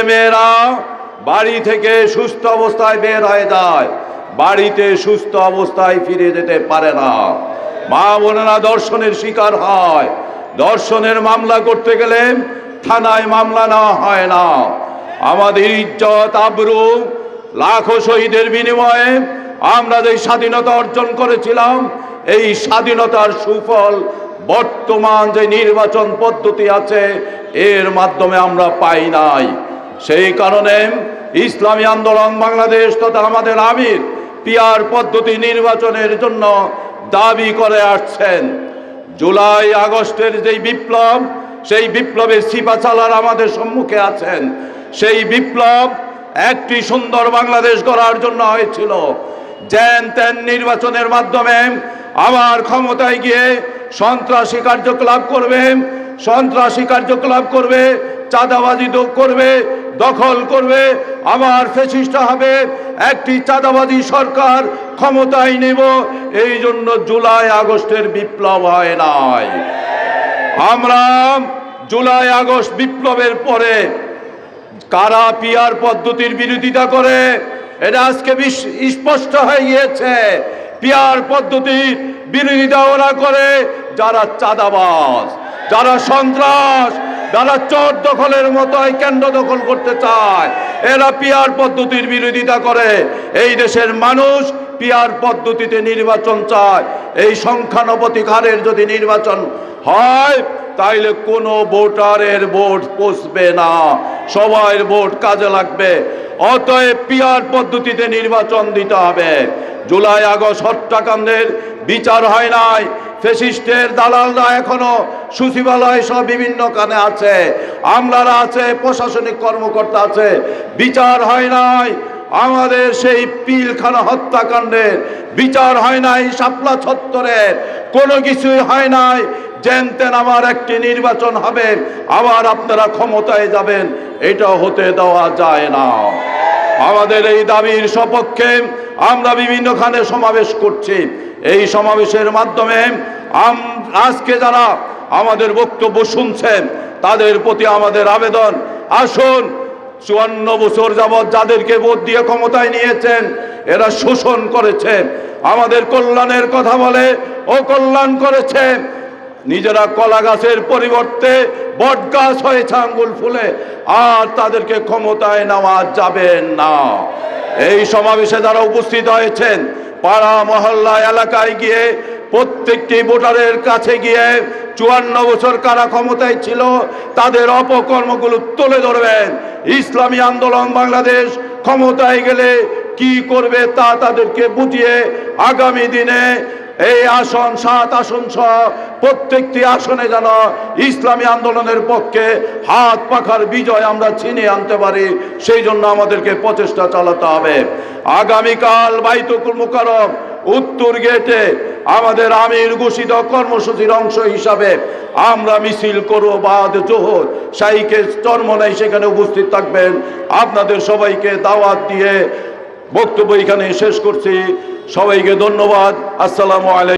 মেয়েরা বাড়ি থেকে সুস্থ অবস্থায় বের হয়ে যায়, বাড়িতে সুস্থ অবস্থায় ফিরে যেতে পারে না। মা বোনেরা ধর্ষণের শিকার হয়, ধর্ষণের মামলা করতে গেলে থানায় মামলা নেওয়া হয় না। আমাদের ইজ্জত আবরু লাখো শহীদের বিনিময়ে আমরা যে স্বাধীনতা অর্জন করেছিলাম, এই স্বাধীনতার সুফল বর্তমান যে নির্বাচন পদ্ধতি আছে এর মাধ্যমে আমরা পাই নাই। সেই কারণে ইসলামী আন্দোলন বাংলাদেশ তথা আমাদের আমির পিআর পদ্ধতি নির্বাচনের জন্য দাবি করে আসছেন। জুলাই আগস্টের যেই বিপ্লব, সেই বিপ্লবের সিপাচালার আমাদের সম্মুখে আছেন। সেই বিপ্লব একটি সুন্দর বাংলাদেশ গড়ার জন্য হয়েছিল। যেন তেন নির্বাচনের মাধ্যমে আবার ক্ষমতায় গিয়ে সন্ত্রাসী কার্যকলাপ করবে, সন্ত্রাসী কার্যকলাপ করবে, চাঁদাবাজি করবে, দখল করবে, আবার ফ্যাসিস্ট হবে, একটি চাঁদাবাজি সরকার ক্ষমতায় নেব। এই জন্য জুলাই আগস্টের বিপ্লব হয় নাই। আমরা জুলাই আগস্ট বিপ্লবের পরে কারা পিআর পদ্ধতির বিরোধিতা করে এটা আজকে স্পষ্ট হয়ে গিয়েছে। পিআর পদ্ধতির বিরোধিতা ওরা করে যারা চাঁদাবাজ, যারা সন্ত্রাস, যারা চোর দখলের মতো কেন্দ্র দখল করতে চায়, এরা পিআর পদ্ধতির বিরোধিতা করে। এই দেশের মানুষ পিআর পদ্ধতিতে নির্বাচন চায়। এই সংখ্যানুপাতিক হারের যদি নির্বাচন হয় তাইলে কোনো ভোটারের ভোট পৌঁছবে না, সবার ভোট কাজে লাগবে। অতএব পিআর পদ্ধতিতে নির্বাচন দিতে হবে। জুলাই আগস্ট হত্যাকাণ্ডের বিচার হয় নাই, ফ্যাসিস্টের দালালরা এখনো সচিবালয় সহ বিভিন্ন কানে আছে, আমলারা আছে, প্রশাসনিক কর্মকর্তা আছে, বিচার হয় নাই। আমাদের সেই পিলখানা হত্যাকাণ্ডের বিচার হয় নাই, শাপলা চত্বরের কোনো কিছুই হয় নাই। যেন তেন আবার একটি নির্বাচন হবে, আবার আপনারা ক্ষমতায় যাবেন, এটা হতে দেওয়া যায় না। আমাদের এই দাবির সপক্ষে আমরা বিভিন্নখানে সমাবেশ করছি। এই সমাবেশের মাধ্যমে আজকে যারা আমাদের বক্তব্য শুনছেন তাদের প্রতি আমাদের আবেদন, আসুন 54 বছর যাবৎ যাদেরকে ভোট দিয়ে ক্ষমতায় নিয়েছেন এরা শোষণ করেছে, আমাদের কল্যাণের কথা বলে ও কল্যাণ করেছে। নিজেরা কলা গাছের পরিবর্তে বট গাছ হয়েছে আঙ্গুল ফুলে, আর তাদেরকে ক্ষমতায় নেওয়া যাবে না। এই সমাবেশে যারা উপস্থিত হয়েছেন পাড়া মহল্লা এলাকায় গিয়ে প্রত্যেকটি ভোটারের কাছে গিয়ে 54 বছর কারা ক্ষমতায় ছিল তাদের অপকর্মগুলো তুলে ধরবেন। ইসলামী আন্দোলন বাংলাদেশ ক্ষমতায় গেলে কি করবে তা তাদেরকে বুঝিয়ে আগামী দিনে এই আসন 7 আসন সহ প্রত্যেকটি আসনে যেন ইসলামী আন্দোলনের পক্ষে হাত পাখার বিজয় আমরা ছিনিয়ে আনতে পারি, সেই জন্য আমাদেরকে প্রচেষ্টা চালাতে হবে। আগামীকাল বাইতুল মুকাররম উত্তর গেটে আমাদের আমির ঘোষিত কর্মসূচির অংশ হিসাবে আমরা মিছিল করব বাদ জোহর। শাইখে চরমনাই সেখানে উপস্থিত থাকবেন। আপনাদের সবাইকে দাওয়াত দিয়ে বক্তব্য এখানে শেষ করছি। সবাইকে ধন্যবাদ। আসসালামু আলাইকুম।